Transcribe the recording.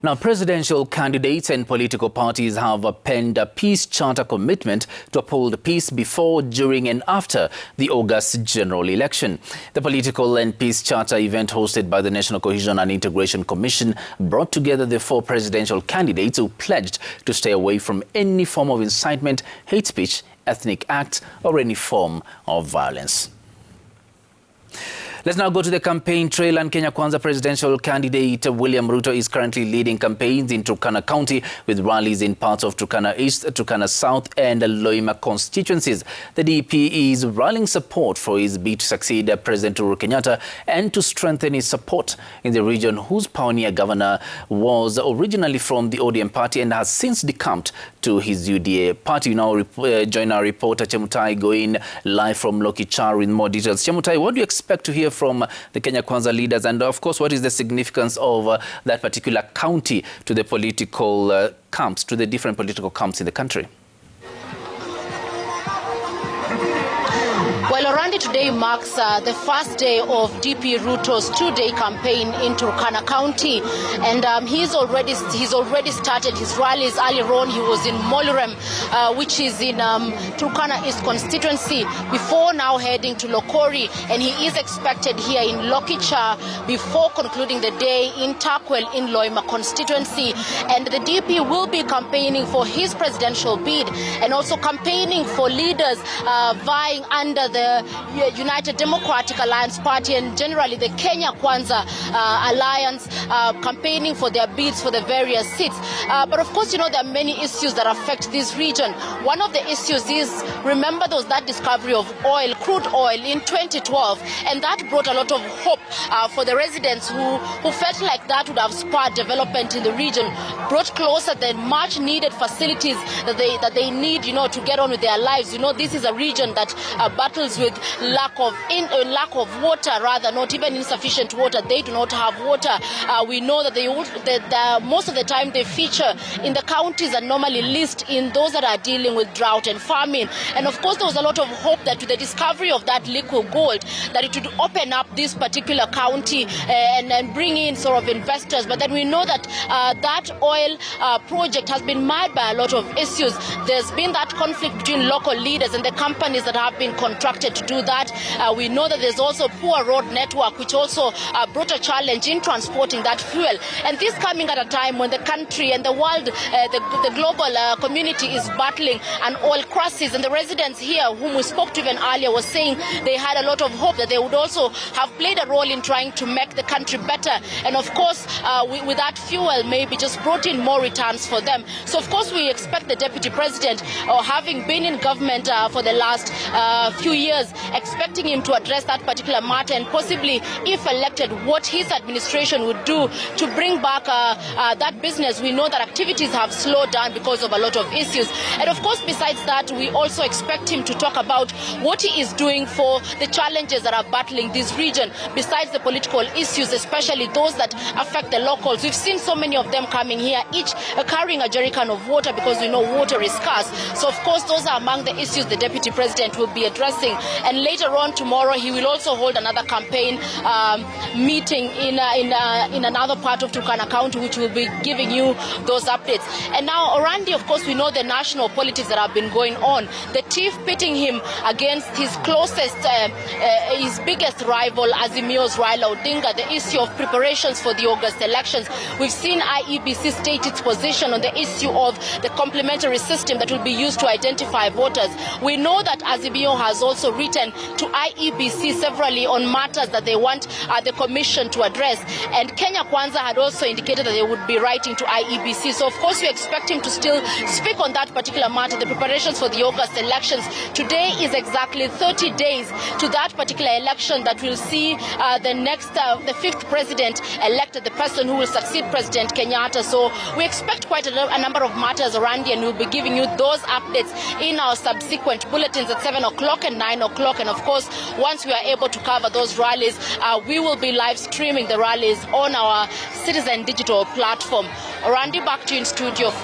Now, presidential candidates and political parties have penned a peace charter commitment to uphold peace before, during and after the August general election. The political and peace charter event hosted by the National Cohesion and Integration Commission brought together the 4 presidential candidates who pledged to stay away from any form of incitement, hate speech, ethnic acts or any form of violence. Let's now go to the campaign trail, and Kenya Kwanza presidential candidate William Ruto is currently leading campaigns in Turkana County with rallies in parts of Turkana East, Turkana South and Loima constituencies. The DP is rallying support for his bid to succeed President Uhuru Kenyatta and to strengthen his support in the region, whose pioneer governor was originally from the ODM party and has since decamped to his UDA party. We now join our reporter Chemutai going live from Lokichar with more details. Chemutai, what do you expect to hear from the Kenya Kwanza leaders, and of course what is the significance of that particular county to the political camps, to the different political camps in the country? Well, Orandi, today marks the first day of DP Ruto's 2-day campaign in Turkana County, and he's already started his rallies. Earlier on, he was in Molurem, which is in Turkana East constituency, before now heading to Lokori, and he is expected here in Lokichar before concluding the day in Takwel in Loima constituency. And the DP will be campaigning for his presidential bid and also campaigning for leaders vying under the United Democratic Alliance Party and generally the Kenya Kwanza Alliance, campaigning for their bids for the various seats. But of course, you know, there are many issues that affect this region. One of the issues is, remember, there was that discovery of oil, crude oil in 2012, and that brought a lot of hope for the residents who felt like that would have spurred development in the region, brought closer the much needed facilities that they need, you know, to get on with their lives. You know, this is a region that battles with lack of water, rather, not even insufficient water. They do not have water. We know that most of the time they feature in the counties and normally list in those that are dealing with drought and famine. And of course, there was a lot of hope that with the discovery of that liquid gold, that it would open up this particular county and bring in sort of investors. But then we know that that oil project has been marred by a lot of issues. There's been that conflict between local leaders and the companies that have been contracted to do that. We know that there's also poor road network, which also brought a challenge in transporting that fuel. And this coming at a time when the country and the world, the global community is battling an oil crisis. And the residents here, whom we spoke to even earlier, was saying they had a lot of hope that they would also have played a role in trying to make the country better. And of course, with that fuel, maybe just brought in more returns for them. So of course, we expect the deputy president, having been in government for the last few years, expecting him to address that particular matter and possibly, if elected, what his administration would do to bring back that business. We know that activities have slowed down because of a lot of issues. And of course, besides that, we also expect him to talk about what he is doing for the challenges that are battling this region, besides the political issues, especially those that affect the locals. We've seen so many of them coming here, each carrying a jerrycan of water, because we know water is scarce. So of course, those are among the issues the deputy president will be addressing. And later on tomorrow, he will also hold another campaign meeting in another part of Turkana County, which will be giving you those updates. And now, Orandi, of course, we know the national politics that have been going on. The TIF pitting him against his closest, his biggest rival, Azimio's Raila Odinga, the issue of preparations for the August elections. We've seen IEBC state its position on the issue of the complementary system that will be used to identify voters. We know that Azimio has also written to IEBC severally on matters that they want the commission to address. And Kenya Kwanza had also indicated that they would be writing to IEBC. So of course we expect him to still speak on that particular matter, the preparations for the August elections. Today is exactly 30 days to that particular election that will see the 5th president elected, the person who will succeed President Kenyatta. So we expect quite a number of matters, Orandi, and we'll be giving you those updates in our subsequent bulletins at 7 o'clock and 9 o'clock. And of course, once we are able to cover those rallies, we will be live streaming the rallies on our Citizen Digital platform. Orandi, back to you in studio.